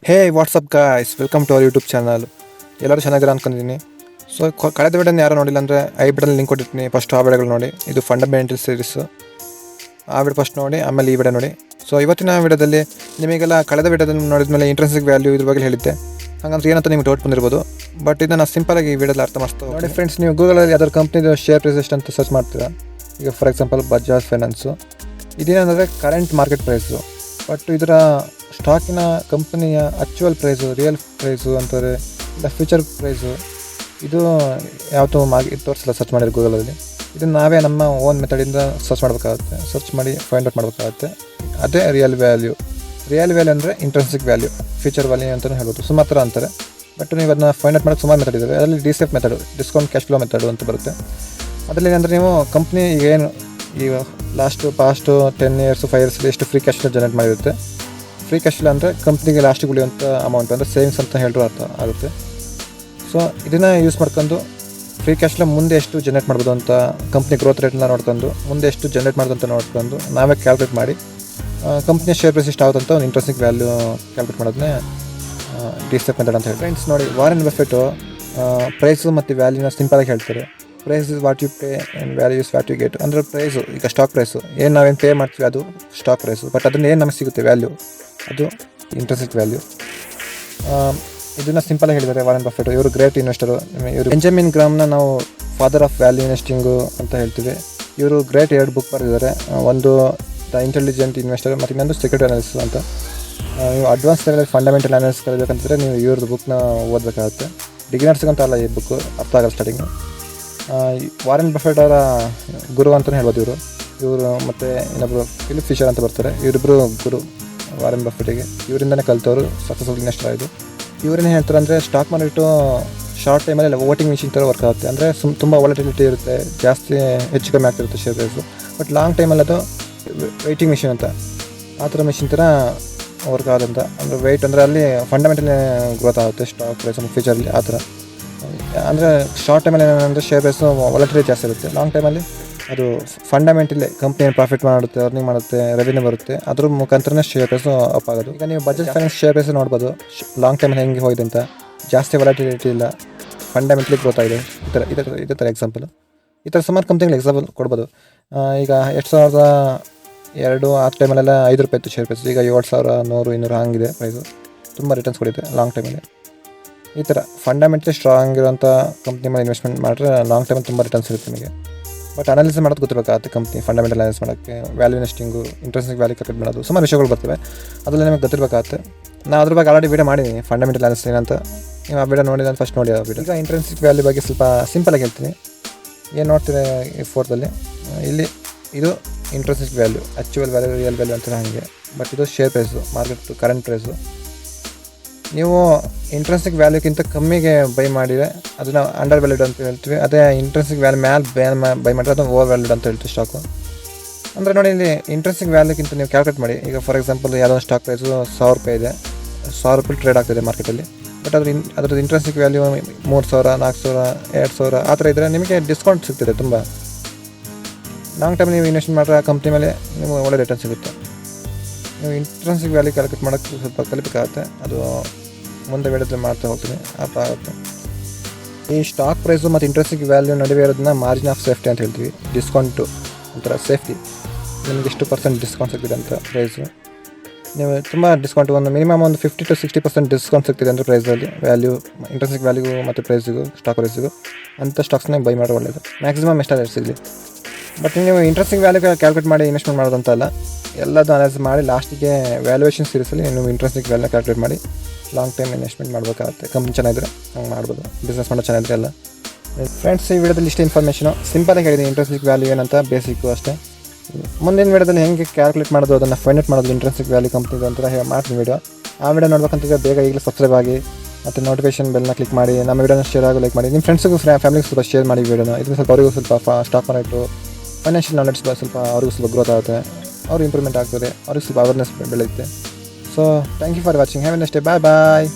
Hey what's up guys, welcome to our YouTube channel. ಎಲ್ಲರೂ ಚೆನ್ನಾಗಿರೋ ಅಂದ್ಕೊಂಡಿದ್ದೀನಿ. ಸೊ ಕಳೆದ ವಿಡಿಯೋನ ಯಾರು ನೋಡಿಲ್ಲ ಅಂದರೆ ಐ ಬಟನ್ ಲಿಂಕ್ ಕೊಟ್ಟಿರ್ತೀನಿ. ಫಸ್ಟ್ ಆ ವಿಡಿಯೋಗಳು ನೋಡಿ. ಇದು ಫಂಡಮೆಂಟಲ್ ಸೀರೀಸು. ಆ ವಿಡಿಯೋ ಫಸ್ಟ್ ನೋಡಿ, ಆಮೇಲೆ ಈ ವಿಡಿಯೋ ನೋಡಿ. ಸೊ ಇವತ್ತಿನ ವಿಡಿಯೋದಲ್ಲಿ ನಿಮಗೆಲ್ಲ ಕಳೆದ ವಿಡಿಯೋದಲ್ಲಿ ನೋಡಿದ ಮೇಲೆ ಇಂಟ್ರೆನ್ಸಿಕ್ ವ್ಯಾಲ್ಯೂ ಇದ್ರ ಬಗ್ಗೆ ಹೇಳಿದ್ದೆ. ಹಾಗಂದ್ರೆ ಏನಂತ ನಿಮ್ಗೆ ಡೌಟ್ ಬಂದಿರ್ಬೋದು. ಬಟ್ ಇದನ್ನು ಸಿಂಪಲಾಗಿ ಈ ವಿಡಿಯೋದಲ್ಲಿ ಅರ್ಥ ಮಾಡಿಸ್ತಾ ನೋಡಿ ಫ್ರೆಂಡ್ಸ್. ನೀವು ಗೂಗಲಲ್ಲಿ ಯಾವ್ದಾದ್ರು ಕಂಪ್ನಿದು ಶೇರ್ ಪ್ರೈಸ್ ಎಷ್ಟು ಅಂತ ಸರ್ಚ್ ಮಾಡ್ತೀರಾ. ಈಗ ಫಾರ್ ಎಕ್ಸಾಂಪಲ್ ಬಜಾಜ್ ಫೈನಾನ್ಸು. ಇದೇನಂದರೆ ಕರೆಂಟ್ ಮಾರ್ಕೆಟ್ ಪ್ರೈಸು. ಬಟ್ ಇದರ ಸ್ಟಾಕಿನ ಕಂಪನಿಯ ಆಕ್ಚುವಲ್ ಪ್ರೈಸು, ರಿಯಲ್ ಪ್ರೈಸು ಅಂತಾರೆ, ಇಲ್ಲ ಫ್ಯೂಚರ್ ಪ್ರೈಸು, ಇದು ಯಾವತ್ತೂ ಇದು ತೋರಿಸಲ್ಲ ಸರ್ಚ್ ಮಾಡಿರೋ ಗೂಗಲಲ್ಲಿ. ಇದನ್ನು ನಾವೇ ನಮ್ಮ ಓನ್ ಮೆಥಡಿಂದ ಸರ್ಚ್ ಮಾಡಬೇಕಾಗುತ್ತೆ. ಸರ್ಚ್ ಮಾಡಿ ಫೈಂಡ್ ಔಟ್ ಮಾಡಬೇಕಾಗುತ್ತೆ. ಅದೇ ರಿಯಲ್ ವ್ಯಾಲ್ಯೂ. ರಿಯಲ್ ವ್ಯಾಲ್ಯೂ ಅಂದರೆ ಇಂಟ್ರೆನ್ಸಿಕ್ ವ್ಯಾಲ್ಯೂ, ಫ್ಯೂಚರ್ ವ್ಯಾಲ್ಯೂ ಅಂತಲೂ ಹೇಳ್ಬೋದು. ಸುಮಾರು ಥರ ಅಂತಾರೆ. ಬಟ್ ನೀವು ಅದನ್ನ ಫೈಂಡ್ ಔಟ್ ಮಾಡೋಕ್ಕೆ ಸುಮಾರು ಮೆಥಡ್ ಇದೆ. ಅದರಲ್ಲಿ DCF method, discount cash flow method ಅಂತ ಬರುತ್ತೆ. ಅದರಲ್ಲಿ ಏನಂದರೆ ನೀವು ಕಂಪ್ನಿ ಏನು ಈಗ ಪಾಸ್ಟು 10 years 5 years ಎಷ್ಟು ಫ್ರೀ ಕ್ಯಾಶ್ ಫ್ಲೋ ಜನರೇಟ್ ಮಾಡಿರುತ್ತೆ. ಫ್ರೀ ಕ್ಯಾಶ್ ಫ್ಲೋ ಅಂದರೆ ಕಂಪ್ನಿಗೆ ಲಾಸ್ಟಿಗೆ ಉಳಿಯುವಂಥ ಅಮೌಂಟ್, ಅಂದರೆ ಸೇವಿಂಗ್ಸ್ ಅಂತ ಹೇಳಿದ್ರು ಅರ್ಥ ಆಗುತ್ತೆ. ಸೊ ಇದನ್ನು ಯೂಸ್ ಮಾಡ್ಕೊಂಡು ಫ್ರೀ ಕ್ಯಾಶ್ ಫ್ಲೋ ಮುಂದೆ ಎಷ್ಟು ಜನರೇಟ್ ಮಾಡ್ಬೋದು ಅಂತ, ಕಂಪ್ನಿ ಗ್ರೋತ್ ರೇಟ್ನ ನೋಡ್ಕೊಂಡು ಮುಂದೆ ಎಷ್ಟು ಜನರೇಟ್ ಮಾಡೋದು ಅಂತ ನೋಡ್ಕೊಂಡು ನಾವೇ ಕ್ಯಾಲ್ಕುಲೇಟ್ ಮಾಡಿ ಕಂಪ್ನಿಯ ಶೇರ್ ಪ್ರೈಸ್ ಎಷ್ಟು ಆಗುತ್ತೆ ಅಂತ ಒಂದು ಇಂಟ್ರೆನ್ಸಿಕ್ ವ್ಯಾಲ್ಯೂ ಕ್ಯಾಲ್ಕುಲೇಟ್ ಮಾಡೋದನ್ನೇ ಡಿಸೆಪ್ ಮೆಥಡ್ ಅಂತ ಹೇಳಿ. ಫ್ರೆಂಡ್ಸ್ ನೋಡಿ, ವಾರೆನ್ ಬಫೆಟು ಪ್ರೈಸು ಮತ್ತು ವ್ಯಾಲ್ಯೂನ ಸಿಂಪಲಾಗಿ ಹೇಳ್ತಾರೆ. Price is what you pay and value is what you get. ಅಂದರೆ ಪ್ರೈಸು, ಈಗ ಸ್ಟಾಕ್ ಪ್ರೈಸು ಏನು ನಾವೇನು ಪೇ ಮಾಡ್ತೀವಿ ಅದು ಸ್ಟಾಕ್ ಪ್ರೈಸು. ಬಟ್ ಅದನ್ನು ಏನು ನಮಗೆ ಸಿಗುತ್ತೆ ವ್ಯಾಲ್ಯೂ, ಅದು ಇಂಟ್ರೆನ್ಸಿಕ್ ವ್ಯಾಲ್ಯೂ. ಇದನ್ನು ಸಿಂಪಲಾಗಿ ಹೇಳಿದ್ದಾರೆ ವಾರೆನ್ ಬಫೆಟ್. ಇವರು ಗ್ರೇಟ್ ಇನ್ವೆಸ್ಟರು. ಇವರು ಬೆಂಜಮಿನ್ ಗ್ರಾಮ್ನ ನಾವು ಫಾದರ್ ಆಫ್ ವ್ಯಾಲ್ಯೂ ಇನ್ವೆಸ್ಟಿಂಗು ಅಂತ ಹೇಳ್ತೀವಿ. ಇವರು ಗ್ರೇಟ್ 2 ಬುಕ್ ಬರೆದಿದ್ದಾರೆ. ಒಂದು ದ ಇಂಟೆಲಿಜೆಂಟ್ ಇನ್ವೆಸ್ಟರ್ ಮತ್ತು ಇನ್ನೊಂದು ಸೆಕ್ಯೂರಿಟಿ ಅನಾಲಿಸಿಸ್ ಅಂತ. ನೀವು ಅಡ್ವಾನ್ಸ್ ಲೆವೆಲಲ್ಲಿ ಫಂಡಮೆಂಟಲ್ ಅನಾಲಿಸಿಸ್ ಕಲಿಬೇಕಂತಂದರೆ ನೀವು ಇವ್ರದ್ದು ಬುಕ್ನ ಓದಬೇಕಾಗುತ್ತೆ. ಬಿಗಿನರ್ಸ್ಗಂತ ಅಲ್ಲ, ಈ ಬುಕ್ ಅರ್ಥ ಆಗಲ್ಲ ಸ್ಟಾರ್ಟಿಂಗು. ವಾರೆನ್ ಬಫೆಟ್ ಅವರ ಗುರು ಅಂತಲೇ ಹೇಳ್ಬೋದು ಇವರು ಮತ್ತು ಇನ್ನೊಬ್ಬರು ಫಿಲಿಪ್ ಫಿಶರ್ ಅಂತ ಬರ್ತಾರೆ. ಇವರಿಬ್ಬರು ಗುರು ವಾರೆನ್ ಬಫೆಟಿಗೆ. ಇವರಿಂದನೇ ಕಲಿತವರು ಸಕ್ಸಸ್ಫುಲ್ ಇನ್ವೆಸ್ಟರ್ ಆಯಿತು. ಇವರೇನು ಹೇಳ್ತಾರೆ ಅಂದರೆ ಸ್ಟಾಕ್ ಮಾರ್ಕೆಟು ಶಾರ್ಟ್ ಟೈಮಲ್ಲಿ ವೋಟಿಂಗ್ ಮಿಷಿನ್ ಥರ ವರ್ಕ್ ಆಗುತ್ತೆ. ಅಂದರೆ ತುಂಬ ವಾಲಟಿಲಿಟಿ ಇರುತ್ತೆ, ಜಾಸ್ತಿ ಹೆಚ್ಚು ಕಮ್ಮಿ ಆಗ್ತಿರುತ್ತೆ ಶೇರ್ ಪ್ರೈಸು. ಬಟ್ ಲಾಂಗ್ ಟೈಮಲ್ಲಿ ಅದು ವೆಯ್ಟಿಂಗ್ ಮಿಷಿನ್ ಅಂತ, ಆ ಥರ ಮಿಷಿನ್ ಥರ ವರ್ಕ್ ಆದಂತ. ಅಂದರೆ ವೆಯ್ಟ್ ಅಂದರೆ ಅಲ್ಲಿ ಫಂಡಮೆಂಟಲಿ ಗ್ರೋತ್ ಆಗುತ್ತೆ ಸ್ಟಾಕ್ ಪ್ರೈಸ್ ಫ್ಯೂಚರಲ್ಲಿ. ಆ ಥರ ಅಂದರೆ ಶಾರ್ಟ್ ಟೈಮಲ್ಲಿ ಏನಂದರೆ ಶೇರ್ ಪ್ರೈಸು ವಾಲಟಿಲಿಟಿ ಜಾಸ್ತಿ ಇರುತ್ತೆ. ಲಾಂಗ್ ಟೈಮಲ್ಲಿ ಅದು ಫಂಡಮೆಂಟಲಿ ಕಂಪ್ನಿಯನ್ನು ಪ್ರಾಫಿಟ್ ಮಾಡುತ್ತೆ, ಅರ್ನಿಂಗ್ ಮಾಡುತ್ತೆ, ರೆವಿನ್ಯೂ ಬರುತ್ತೆ. ಅದ್ರ ಮುಖಾಂತರನೇ ಶೇರ್ ಪ್ರೈಸು ಅಪ್ ಆಗೋದು. ಈಗ ನೀವು ಬಜಾಜ್ ಫೈನಾನ್ಸ್ ಶೇರ್ ಪ್ರೈಸ್ ನೋಡ್ಬೋದು, ಲಾಂಗ್ ಟೈಮಲ್ಲಿ ಹೆಂಗೆ ಹೋಗಿದೆ ಅಂತ. ಜಾಸ್ತಿ ವಾಲಟಿಲಿಟಿ ಇಲ್ಲ, ಫಂಡಮೆಂಟಲಿ ಗ್ರೋತ್ ಆಗಿದೆ. ಇದೇ ಥರ ಎಕ್ಸಾಂಪಲ್. ಈ ಥರ ಸುಮಾರು ಕಂಪ್ನಿಗಳು ಎಕ್ಸಾಂಪಲ್ ಕೊಡ್ಬೋದು. ಈಗ 2002 ಆ ಟೈಮಲ್ಲೆಲ್ಲ ₹5 ಇತ್ತು ಶೇರ್ ಪ್ರೈಸ್. ಈಗ 7,000 100 200 ಹಂಗಿದೆ ಪ್ರೈಸು. ತುಂಬ ರಿಟರ್ನ್ಸ್ ಕೊಡುತ್ತೆ ಲಾಂಗ್ ಟೈಮಲ್ಲಿ. ಈ ಥರ ಫಂಡಮೆಂಟಲಿ ಸ್ಟ್ರಾಂಗ್ ಇರೋಂಥ ಕಂಪ್ನಿ ಮೇಲೆ ಇನ್ವೆಸ್ಟ್ಮೆಂಟ್ ಮಾಡಿದ್ರೆ ಲಾಂಗ್ ಟೈಮಲ್ಲಿ ತುಂಬ ರಿಟರ್ನ್ಸ್ ಇರುತ್ತೆ ನಿಮಗೆ. ಬಟ್ ಅನಾಲಿಸಿಸ್ ಮಾಡೋದು ಗೊತ್ತಿರಬೇಕಾಗುತ್ತೆ ಕಂಪ್ನಿ ಫಂಡಮೆಂಟಲ್ ಅನಾಲಿಸಿಸ್ ಮಾಡೋಕ್ಕೆ. ವ್ಯಾಲ್ಯೂ ಇನ್ವೆಸ್ಟಿಂಗು, ಇಂಟ್ರೆನ್ಸಿಕ್ ವ್ಯಾಲ್ಯೂ ಕ್ಯಾಲ್ಕುಲೇಟ್ ಮಾಡೋದು, ಸುಮಾರು ವಿಷಯಗಳು ಬರ್ತವೆ. ಅದರಲ್ಲಿ ನಿಮಗೆ ಗೊತ್ತಿರಬೇಕಾಗುತ್ತೆ. ನಾನು ಅದ್ರ ಬಗ್ಗೆ ಆಲ್ರೆಡಿ ವಿಡಿಯೋ ಮಾಡಿದ್ದೀನಿ, ಫಂಡಮೆಂಟಲ್ ಅನಾಲಿಸಿಸ್ ಏನಂತ. ನೀವು ಆ ವಿಡಿಯೋ ನೋಡಿದ್ರೆ ಫಸ್ಟ್ ನೋಡಿ ಆ ವಿಡಿಯೋ. ಈಗ ಇಂಟ್ರೆನ್ಸಿಕ್ ವ್ಯಾಲ್ಯೂ ಬಗ್ಗೆ ಸ್ವಲ್ಪ ಸಿಂಪಲಾಗಿ ಹೇಳ್ತೀನಿ. ಏನು ನೋಡ್ತೀರಿ ಈ ಫೋರ್ದಲ್ಲಿ, ಇಲ್ಲಿ ಇದು intrinsic value, actual value, real value ಅಂತಾರೆ ಹಾಗೆ. ಬಟ್ ಇದು share price, market current price. ನೀವು ಇಂಟ್ರೆನ್ಸಿಕ್ ವ್ಯಾಲ್ಯೂಕ್ಕಿಂತ ಕಮ್ಮಿಗೆ ಬೈ ಮಾಡಿದರೆ ಅದನ್ನು ಅಂಡರ್ ವ್ಯಾಲ್ಯೂಡ್ ಅಂತ ಹೇಳ್ತೀವಿ. ಅದೇ ಇಂಟ್ರೆನ್ಸಿಕ್ ವ್ಯಾಲ್ಯೂ ಬೈ ಮಾಡಿದ್ರೆ ಅದನ್ನು ಓವರ್ ವ್ಯಾಲ್ಯೂಡ್ ಅಂತ ಹೇಳ್ತೀವಿ ಸ್ಟಾಕು. ಅಂದರೆ ನೋಡಿ, ಇಲ್ಲಿ ಇಂಟ್ರೆನ್ಸಿಕ್ ವ್ಯಾಲ್ಯೂಕ್ಕಿಂತ ನೀವು ಕ್ಯಾಲ್ಕುಲೇಟ್ ಮಾಡಿ. ಈಗ ಫಾರ್ ಎಕ್ಸಾಂಪಲ್ ಯಾವುದೋ ಒಂದು ಸ್ಟಾಕ್ ಪ್ರೈಸು ₹1,000 ಇದೆ, ₹1,000 ಟ್ರೇಡ್ ಆಗ್ತಿದೆ ಮಾರ್ಕೆಟಲ್ಲಿ. ಬಟ್ ಅದ್ರದ್ದು ಇಂಟ್ರೆನ್ಸಿಕ್ ವ್ಯಾಲ್ಯೂ 3,000 4,000 2,000 ಆ ಥರ ಇದ್ದರೆ ನಿಮಗೆ ಡಿಸ್ಕೌಂಟ್ ಸಿಗ್ತಿದೆ ತುಂಬ. ಲಾಂಗ್ ಟೈಮ್ ನೀವು ಇನ್ವೆಸ್ಟ್ ಮಾಡಿದ್ರೆ ಆ ಕಂಪ್ನಿ ಮೇಲೆ ನಿಮಗೆ ಒಳ್ಳೆ ರಿಟರ್ನ್ ಸಿಗುತ್ತೆ. ನೀವು ಇಂಟ್ರೆನ್ಸಿಕ್ ವ್ಯಾಲ್ಯೂ ಕ್ಯಾಲ್ಕುಲೇಟ್ ಮಾಡೋಕ್ಕೆ ಸ್ವಲ್ಪ ಕಲಿಬೇಕಾಗುತ್ತೆ. ಅದು ಮುಂದೆ ವಿಡಿಯೋದಲ್ಲಿ ಮಾಡ್ತಾ ಹೋಗ್ತೀನಿ, ಅರ್ಥ ಆಗುತ್ತೆ. ಈ ಸ್ಟಾಕ್ ಪ್ರೈಸು ಮತ್ತು ಇಂಟ್ರೆನ್ಸಿಕ್ ವ್ಯಾಲ್ಯೂ ನಡುವೆ ಇರೋದನ್ನ ಮಾರ್ಜಿನ್ ಆಫ್ ಸೇಫ್ಟಿ ಅಂತ ಹೇಳ್ತೀವಿ. ಡಿಸ್ಕೌಂಟು ಒಂಥರ ಸೇಫ್ಟಿ. ನಿಮಗೆ ಎಷ್ಟು % ಡಿಸ್ಕೌಂಟ್ ಸಿಗ್ತಿದೆ ಅಂತ ಪ್ರೈಸು. ನೀವು ತುಂಬ ಡಿಸ್ಕೌಂಟ್, ಒಂದು ಮಿನಿಮಮ್ ಒಂದು 50 to 60% ಡಿಸ್ಕೌಂಟ್ ಸಿಗ್ತಿದೆ ಅಂದರೆ ಪ್ರೈಸಲ್ಲಿ, ವ್ಯಾಲ್ಯೂ ಇಂಟ್ರೆನ್ಸಿಕ್ ವ್ಯಾಲ್ಯೂಗೂ ಮತ್ತು ಪ್ರೈಸಿಗೂ, ಸ್ಟಾಕ್ ಪ್ರೈಸಿಗೂ ಅಂಥ ಸ್ಟಾಕ್ಸ್ನ ಬೈ ಮಾಡೋದು ಒಳ್ಳೆಯದು. ಮ್ಯಾಕ್ಸಿಮಮ್ ಎಷ್ಟಾದರೂ ಸಿಗಲಿ. ಬಟ್ ನೀವು ಇಂಟ್ರೆನ್ಸಿಕ್ ವ್ಯಾಲ್ಯೂ ಕ್ಯಾಲ್ಕುಲೇಟ್ ಮಾಡಿ ಇನ್ವೆಸ್ಟ್ಮೆಂಟ್ ಮಾಡೋದಂತ ಅಲ್ಲ, ಎಲ್ಲದೂ ಅನಾಲಿಸಿಸ್ ಮಾಡಿ ಲಾಸ್ಟಿಗೆ ವ್ಯಾಲ್ಯೂಯೇಷನ್ ಸೀರೀಸಲ್ಲಿ ನೀವು ಇಂಟ್ರೆನ್ಸಿಕ್ ವ್ಯಾಲ್ಯೂ ಕ್ಯಾಲ್ಕುಲೇಟ್ ಮಾಡಿ ಲಾಂಗ್ ಟೈಮ್ ಇನ್ವೆಸ್ಟ್ಮೆಂಟ್ ಮಾಡಬೇಕಾಗುತ್ತೆ. ಕಂಪ್ನಿ ಚೆನ್ನಾಗಿದ್ರೆ ಹಂಗೆ ಮಾಡ್ಬೋದು, ಬಿಸ್ನೆಸ್ ಮಾಡೋದು ಚೆನ್ನಾಗಿದ್ರೆ ಎಲ್ಲ. ಫ್ರೆಂಡ್ಸ್, ಈ ವಿಡಿಯೋದಲ್ಲಿ ಇಷ್ಟು ಇನ್ಫಾರ್ಮೇಷನು ಸಿಂಪಲಾಗಿ ಹೇಳಿದ್ದೀನಿ. ಇಂಟ್ರೆನ್ಸಿಕ್ ವ್ಯಾಲ್ಯೂ ಏನಂತ ಬೇಸಿಕ್ಕು ಅಷ್ಟೇ. ಮುಂದಿನ ವಿಡಿಯೋದಲ್ಲಿ ಹೆಂಗೆ ಕ್ಯಾಲ್ಕುಲೇಟ್ ಮಾಡೋದು, ಅದನ್ನು ಫೈಂಡ್ ಔಟ್ ಮಾಡೋದು ಇಂಟ್ರೆನ್ಸಿಕ್ ವ್ಯಾಲ್ಯೂ ಕಂಪ್ನಿದು ಅಂತ ಮಾಡ್ತೀನಿ ವಿಡಿಯೋ. ಆ ವಿಡಿಯೋ ನೋಡ್ಬೇಕಂತಿದ್ರೆ ಬೇಗ ಈಗಲೇ ಸಬ್ಸ್ಕ್ರೈಬ್ ಆಗಿ ಮತ್ತು ನೋಟಿಫಿಕೇಷನ್ ಬೆಲ್ನ ಕ್ಲಿಕ್ ಮಾಡಿ. ನಮ್ಮ ವಿಡಿಯೋನ ಶೇರ್ ಆಗಿ ಲೈಕ್ ಮಾಡಿ. ನಿಮ್ಮ ಫ್ರೆಂಡ್ಸಿಗೂ ಫ್ಯಾಮಿಲಿಗೂ ಸ್ವಲ್ಪ ಶೇರ್ ಮಾಡಿ ವಿಡಿಯೋನ. ಇದನ್ನು ಸ್ವಲ್ಪ ಅವರಿಗೂ ಸ್ವಲ್ಪ ಸ್ಟಾಕ್ ಮಾರ್ಕೆಟು, ಫೈನಾನ್ಷಿಯಲ್ ನಾಲೆಡ್ಜ್ ಸ್ವಲ್ಪ ಅವ್ರಿಗೂ ಸ್ವಲ್ಪ ಗ್ರೋತ್ ಆಗುತ್ತೆ, ಅವ್ರಿಗೆ ಇಂಪ್ರೂವ್ಮೆಂಟ್ ಆಗ್ತದೆ, ಅವ್ರಿಗೆ ಸ್ವಲ್ಪ ಅವೇರ್ನೆಸ್ ಬೆಳೆಯುತ್ತೆ. So thank you for watching. Have a nice day. Bye bye.